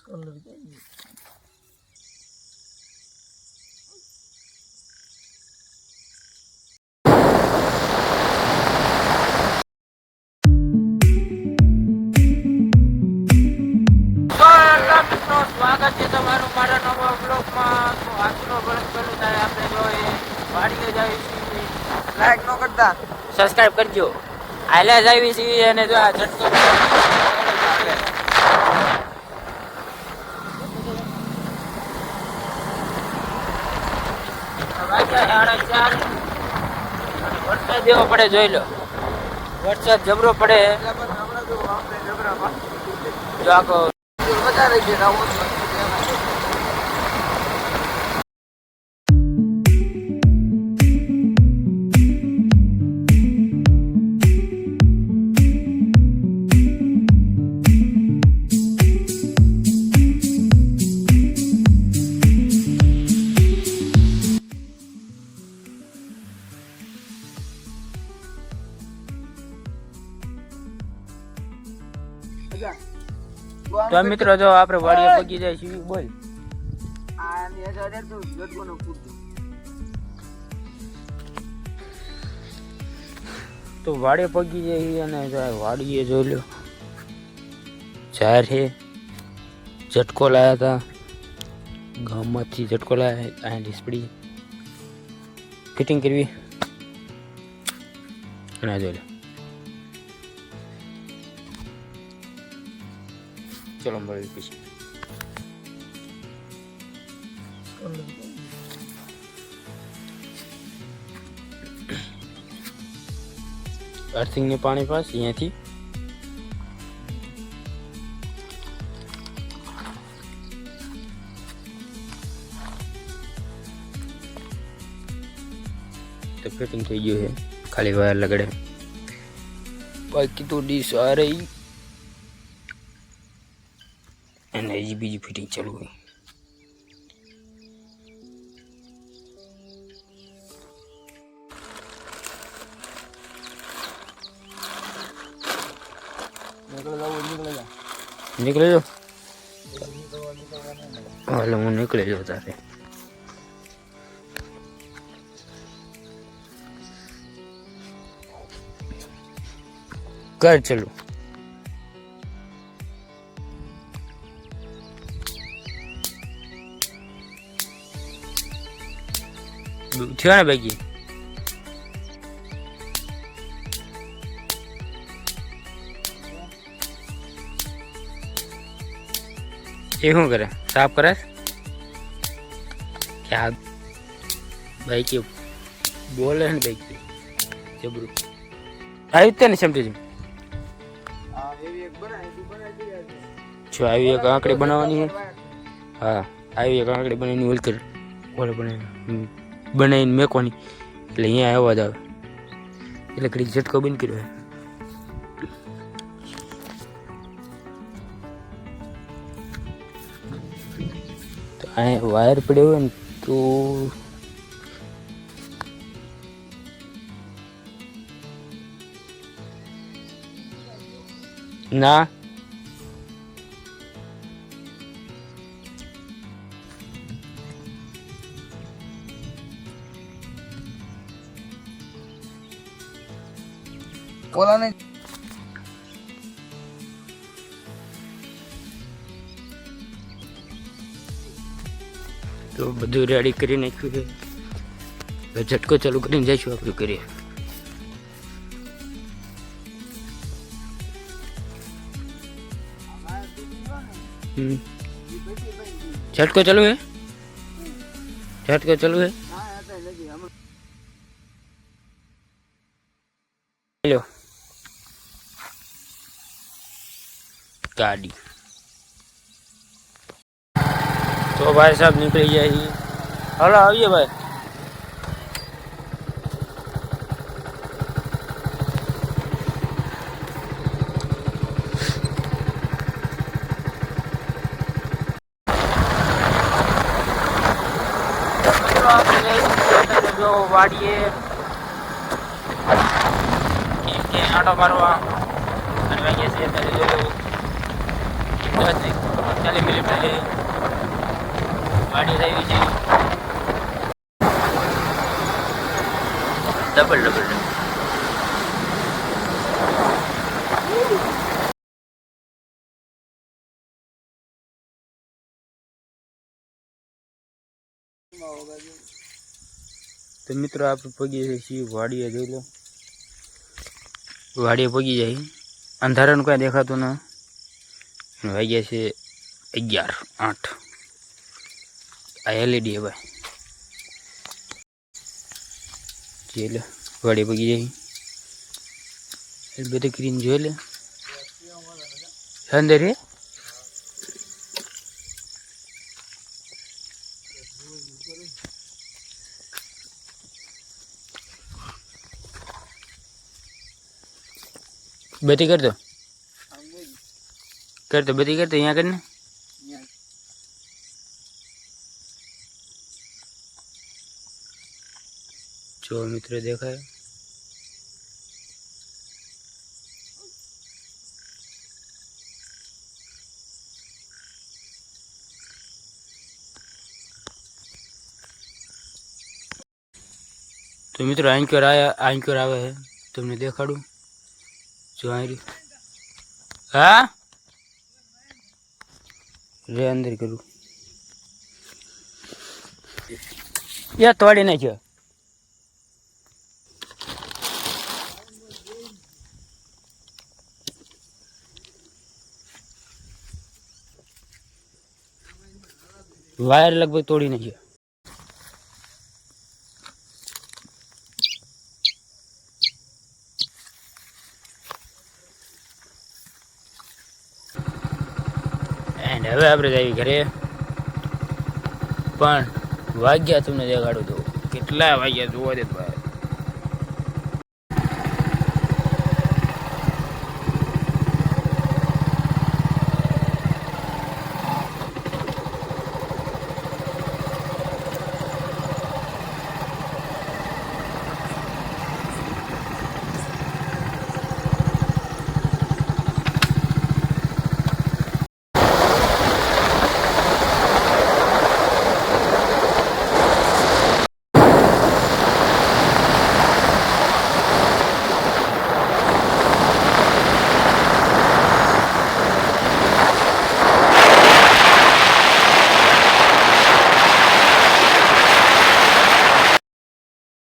સ્વાગત છે તમારું મારા નવા બ્લોગમાં. તો આજનો બ્લોગ ચાલુ થાય આપણે જોઈએ વાડીએ જઈએ છીએ. લાઈક ન કરતા સબસ્ક્રાઇબ કરજો. હાલે જ આવી છીએ અને જો આ ઝટકો વરસાદ જેવો પડે, જોઈ લો. વરસાદ જબરો પડે. જો આખો વધારે છે તો મિત્રો જો આપણે વાડીએ પગી જાય છે. બોલ તો વાડીએ પગી જાય અને વાડીએ જોઈ લો જાહેર છે. ઝટકો લાયા હતા ગામમાંથી, ઝટકો લાયા અહીંયા ડીસપડી ફિટિંગ કરવી અને જોઈ લો. ચલો મળીએ પછી. અર્થિંગ ને પાણી પાસ અહીંયાથી તો ફિટિંગ થઈ ગયું છે. ખાલી વાયર લગાડે, બાકી તો ડીશ આ રહી અને હજી બીજી ફિટિંગ ચાલુ હોય. નીકળી જાઓ. હાલો હું નીકળી જાઉં તારે. કર ચલો. થયો ને બાકી એ શું કરે? સાફ કરે ક્યાં? બાઈક બોલે ને બાઈક જબરું આવી જ ને સમજી જો આવી એક આંકડી બનાવવાની છે. હા આવી એક આંકડી બનાવીને ઓલ કર ઓલ બનાવીને મેકવાની એટલે અહીંયા અવાજ આવે એટલે ઘડી ઝટકો બંધ કર્યો. તો આ વાયર પડ્યો હોય ને તો ના ઓલા ને તો બધું રેડી કરી નાખ્યું છે. ઝટકો ચાલુ કરીને જઈશું આપણે કરીએ. ઝટકો ચાલુ है, ઝટકો ચાલુ है. लो गाड़ी तो भाई साहब निकली जाइए. हेलो आइए भाई. जो वाड़िए आटो मारवा 40 मिनट લીમડા છે વાડી થઈ છે ડબલ ડબલ તો મિત્રો આપણે પગી છીએ વાડીએ જોઈ લો વાડીએ પગી જાય અંધારાનું કાંઈ દેખાતું ના વાગ્યા છે 11:08 આ LED હવે જોઈ લે વાડીએ પગી જાય એ બધી ક્રીન જોઈ લે અંદર રે બધી કરતો બધી કરતો અહીંયા કરીને જો મિત્ર દેખાય તો મિત્રો આંકર આવે છે તમને દેખાડું જો અહીં હા રે અંદર કરું યા તોડી નાખ્યો વાયર લગભગ તોડી નાખ્યો હવે આપણે જઈએ ઘરે પણ વાગ્યા તમને દેખાડું તો કેટલા વાગ્યા જોવા દે ભાઈ